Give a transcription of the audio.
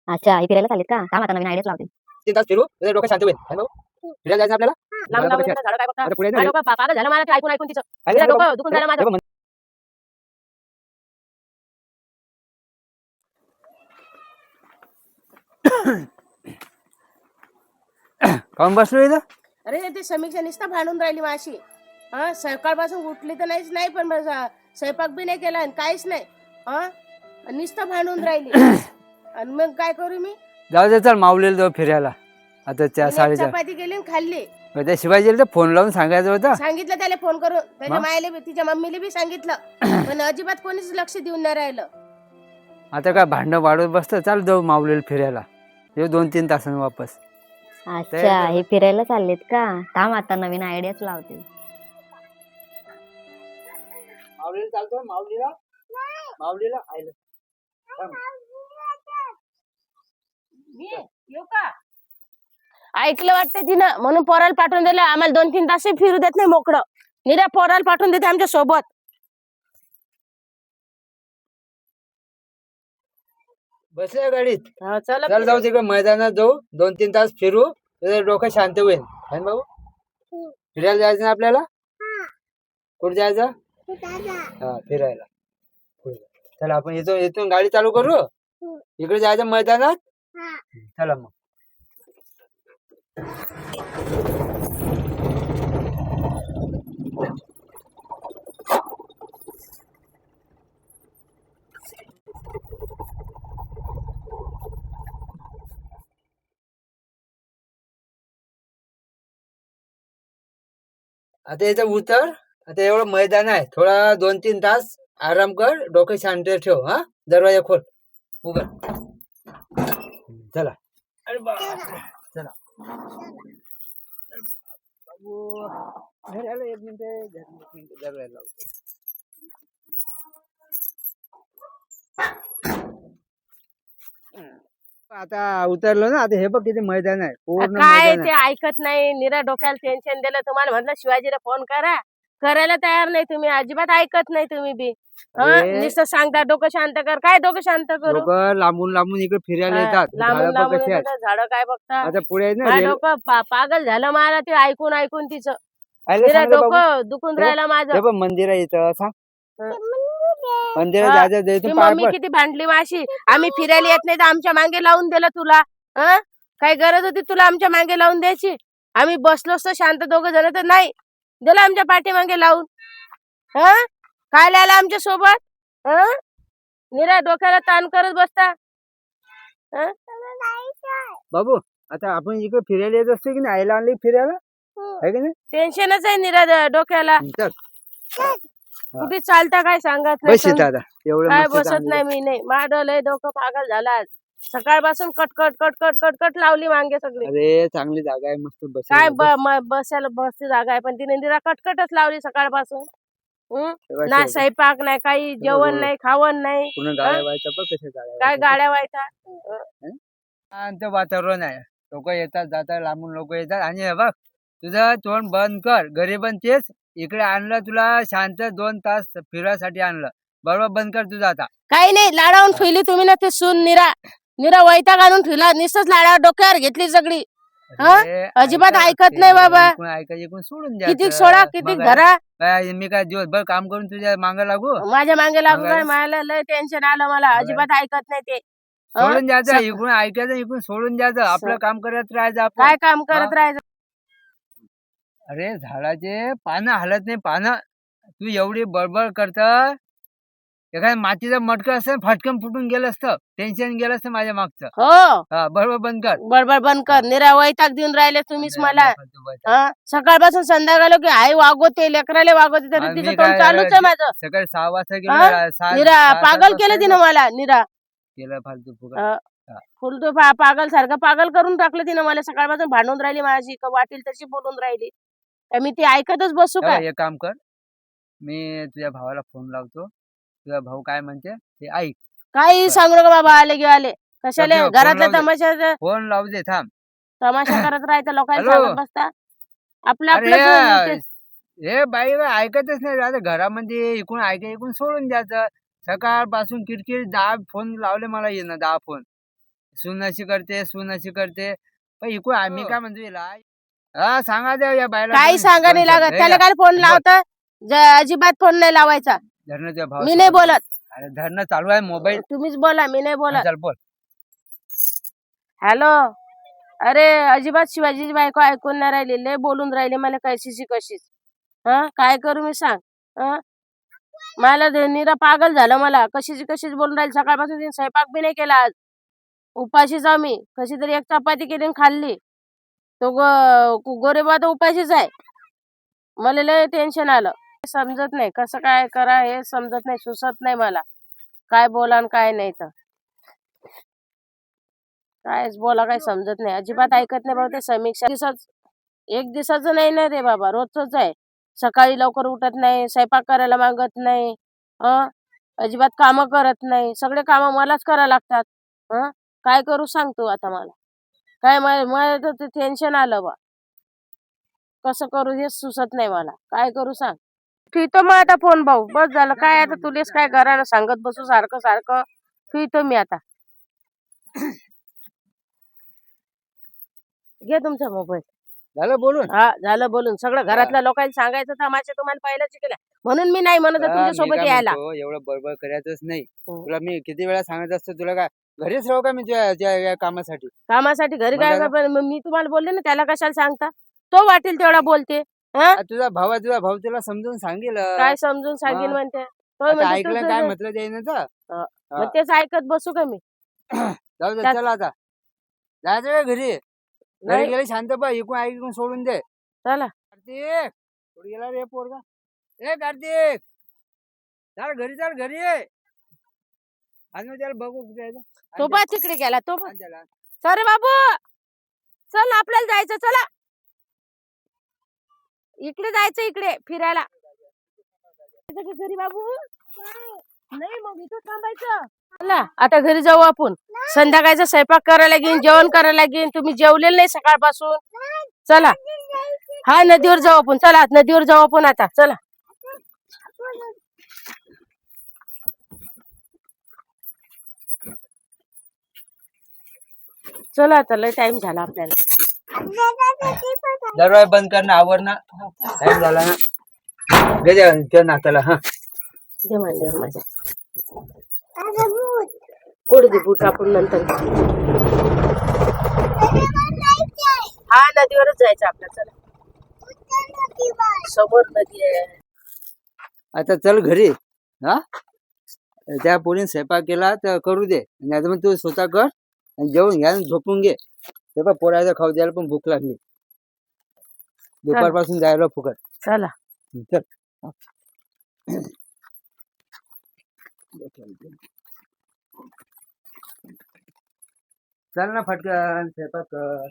अच्छा, हे फिरायला चाललेत का? थांब आता नवीन आयडियाच लावते. 3 तास फिरू तुझं डोकं शांत होईल है भाऊ. फिरायला जायचं आपल्याला. लांब झाडं लांब बघ झाडं काय बघता? आता पुढे माझं नाही डोकं पागल झालं मला ते ऐकून ऐकून तिचं. अरे तिचं बघ, डोकं दुखून झालं माझं. हे बघ, काऊन बसलो इथं? अरे ते समीक्षा नुसतं भांडून राहिली माशी. हा, सकाळपासून उठली तर नाहीच नाही, पण बस, स्वयंपाक बी नाही केला आणि काहीच नाही. हा, नुसतं भांडून राहिली. आणि मग काय करू मी? जाऊ दे, चल माऊलीला जाऊ फिरायला. आता त्या तिने एक साडेचार चपाती केली आणि खाल्ली. त्या शिवाजीला तर फोन लावून सांगायचं होतं. सांगितलं त्याला फोन करून, त्याच्या मग? मायले बी, तिच्या मम्मीला बी सांगितलं, पण अजिबात कोणीच लक्ष देऊन नाही राहिलं. आता काय भांडणं वाढवत बसतं. चाल जाऊ माऊलीला फिरायला. येऊ 2-3 तासांनी वापस. अच्छा, हे फिरायला चाललेत का? थांब आता नवीन आयडियाच लावते. माऊलीला चालतो. माऊलीला आईला येऊ का? ऐकलं वाटतं तिनं, म्हणून पोराला पाठवून दिलं. आम्हाला 2-3 तास फिरू देत नाही मोकळं. निऱ्या पोराला पाठवून देते आमच्या सोबत. बसल्या गाडीत. चला चल जाऊ तिकडे मैदानात जाऊ. 2-3 तास फिरू. तुझं डोकं शांत होईल है भाऊ. फिरायला जायचं ना आपल्याला. कुठे जायचं? हा, फिरायला. चला आपण इथून गाडी चालू करू. इकडे जायचं मैदानात. चला मग. आता इथं उतर. आता एवढं मैदान आहे. थोडा 2-3 तास आराम कर. डोकं शांत ठेव. हा, दरवाजा खोल. उघड. चला. अरे बापरे. चला. घराला 1 मिनिट दरवाजा लावतो. आता उतरलो ना. आता हे बघ किती मैदान आहे. पूर्ण काय मैदान ते आहे. ऐकत नाही. निरा डोक्याला टेन्शन दिलं. तुम्हाला म्हटलं शिवाजीला फोन करा, करायला तयार नाही तुम्ही. अजिबात ऐकत नाही तुम्ही बी. अरे. नुसतं सांगता डोकं शांत कर. काय डोकं शांत करू? लोक लांबून लांबून इकडे फिरायला येतात. लांबून झाडं बघ लांबून कशी आहेत. झाड काय बघता? आता पुढे आहे ना माझं रेल. डोकं पागल झालं मला ते ऐकून ऐकून तिचं. आयला निरा सांग रे बाबू. डोकं दुखून हे राहिलं माझं. हे बघ मंदिर आहे इथं. सांग मंदिरात हा. जायचं. ती इथून पाय मम्मी पड. किती भांडली माशी. आम्ही फिरायला येत नाही तर आमच्या मागे लावून दिलं तुला. हं? काय गरज होती तुला आमच्या मागे लावून द्यायची? आम्ही बसलो असतो शांत 2 जण, तर नाही दिलं आमच्या पाठीमागे लावून. हं? काय लायला आमच्या सोबत? हं? निरा डोक्याला ताण करत बसता. हं? बाबू आता आपण इकडे फिरायला येत असतो की नाही. आईला आणली फिरायला आहे की नाही. टेन्शनच आहे निरा डोक्याला. चल कुठे चालता काय सांगत बस नाही. इथं आता. एवढं काय मस्त बसत चांगलं. नाही मी. नाही माझं लय डोकं पागल झालं आज. सकाळपासून कटकट कटकट कटकट लावली मांगे सगळी. अरे चांगली जागा आहे. मस्त बस. काय बसायला बसची जागा आहे, पण तिने निरा कटकटच लावली सकाळपासून. ना स्वयंपाक नाही, काही जेवण नाही, खावण नाही. पूर्ण गाड्या व्हायचं बघ कशा गाड्या काय गाड्या व्हायच्या. शांत वातावरण आहे. लोक येतात जातात. लांबून लोक येतात. आणि हे बघ तुझं तोंड बंद कर. घरी पण तेच. इकडे आणलं तुला शांत 2 तास फिरायसाठी आणलं. बरोबर बंद कर तुझं आता. काही नाही लाडावून ठेवली तुम्ही ना ते सून. निरा वैताग आणून ठेवला. नुसतंच लाडावर डोक्यावर घेतली सगळी. अरे, अजिबात ऐकायचं ऐकत नाही बाबा. इकडून ऐकायचं इकडून सोडून द्यायचं. किती सोडा किती मग घरा. काय मी काय दिवसभर काम करून तुझ्या मागे लागू. माझ्या मागे लागू मग काय? काय? मला लय टेन्शन आलं. मला अजिबात ऐकत नाही ते. सोडून द्यायचं. इकडून ऐकायचं इकडून सोडून द्यायचं. आपलं काम करत राहायचं आपण. काय काम करत राहायचं? अरे झाडाचे पानं हलत नाही. पानं तू एवढी बडबड करत. एखाद्या मातीचं मटकं असतं फटकन फुटून गेलं असतं. टेन्शन गेलं असतं माझ्या मागचं. हो, हा बरोबर बंद कर. बडबड बंद कर. निरा वैताग देऊन राहिले तुम्हीच मला. फालतू बोलता. सकाळपासून संध्याकाळ की आई वागवते, लेकराले वागवते, तरी आणि तिचं मी तोंड काय चालूच आहे माझं. सकाळी 6 वाजता हा? गेलो. निरा पागल केलं तिनं मला. निरा केलं फालतू फुकट. फुलतो पागल सारखं पागल करून टाकलं तिनं मला. सकाळपासून भांडून राहिली माझी. वाटेल तशी बोलून राहिली. तर मी ती ऐकतच बसू का? एक काम कर. मी तुझ्या भावाला फोन लावतो. तुझा भाऊ काय म्हणते ते ऐक. काही सांगू नका बाबा. आले की आले कशाले फोन घरातल्या लावू दे. तमाशा फोन लावू दे. थांब. तमाशा करत राहायचं लोकांना हॅलो. सांगत बसता. आपलं अरे आपलं हे बाई ऐकतच नाही. आता घरामध्ये इकडून इकडून सोडून द्यायचं. सकाळपासून किरकिर 10 फोन लावले मला. 10 फोन सून अशी करते सून अशी करते. पण इकडून आम्ही काय म्हणतो हिला, हा सांगा द्या या बायला. काही सांगा नाही लागत त्याला. काय फोन लावता? अजिबात फोन नाही लावायचा. धरणं तुझ्या भाऊ मी नाही बोलत. अरे धरणं चालू आहे मोबाईल. तुम्हीच बोला, मी नाही बोलत. चल बोल. हॅलो. अरे अजिबात शिवाजीची बायको ऐकून नाही राहिली. लय बोलून राहिले मला कशीची कशीच. काय करू मी सांग. मला निरा पागल झालं. मला कशीची कशीच बोलून राहील. सकाळपासून तिने स्वयंपाक बी नाही केला आज. उपाशीच आम्ही. कशी तरी एक चपाती केली आणि खाल्ली. तो गोरेबा तर उपाशीच आहे. मला लय टेन्शन आलं. समजत नाही कसं काय करा हे समजत नाही. सुचत नाही मला काय बोला आणि काय नाही. तर काय बोला काय समजत नाही. अजिबात ऐकत नाही बाबा. ते समीक्षा एक दिवसाचं नाही ना रे बाबा. रोजच आहे. सकाळी लवकर उठत नाही. स्वयंपाक करायला मागत नाही. अजिबात कामं करत नाही. सगळे कामं मलाच करायला लागतात. काय करू सांगतो आता मला. काय मला तर टेन्शन आलं बा. कसं करू हे सुचत नाही मला. काय करू सांग. ठेवतो मग आता फोन भाऊ. बस झालं. काय आता तुलेच काय घरानं सांगत बसू सारखं सारखं. ठेवतो मी आता. घे तुमचा मोबाईल. झालं बोलून. हा झालं बोलून. सगळं घरातल्या लोकांना सांगायचं तमाशा तुम्हाला पहिल्याच केला. म्हणून मी नाही म्हणत तुमच्या सोबत यायला. एवढं बडबड करायचंच नाही. तुला मी किती वेळा सांगत असतो. तुला काय घरीच राहू का मी तुझ्या कामासाठी. कामासाठी घरी काय मी तुम्हाला बोलले ना. त्याला कशाला सांगता. तो वाटेल तेवढा बोलते. तुझा भाऊ तुला समजून सांगेल. काय समजून सांगेल म्हणते. ऐकलं काय म्हटलं जाईन. मग तेच ऐकत बसू का मी. जाऊ दे चला आता. जायचं का घरी. घरी गेले शांत पा. इकून ऐकून सोडून दे. चला. कार्तिक कुठे गेला रे पोरगा. ए कार्तिक चाल घरी. चाल घरी. आज मी त्याला बघू कुठे आहे. तो बा तिकडे गेला. तो बा. त्याला सरे बाबू चल आपल्याला जायचं. चला इकडे जायचं. इकडे फिरायला. घरी बाबू नाही मग इथं थांबायचं. चला आता घरी जाऊ आपण. संध्याकाळचा स्वयंपाक करायला घेईन. जेवण करायला घेईन. तुम्ही जेवलेलं नाही सकाळपासून. चला. हा नदीवर जाऊ आपण. चला नदीवर जाऊ आपण आता. चला. चला आता लय टाइम झाला आपल्याला. दरवाजा बंद करणं आवरणं. टाइम झाला ना. गे त्या नात्याला. हा दे मांडीवर माझ्या. पुढे दे बूट आपण नंतर. हा नदीवरच जायचं आपल्याला. चला समोर नदी आहे. आता चल घरी. हा त्या पोरीने स्वयंपाक केला तर करू दे. नाही तर मग तू स्वतः कर आणि जेवून घ्या आणि झोपून घे. ते पण पोरायचं खाऊ द्यायला पण भूक लागली. दुपारपासून जायला फुकट. चला चल. चल ना फटकन स्वयंपाक कर.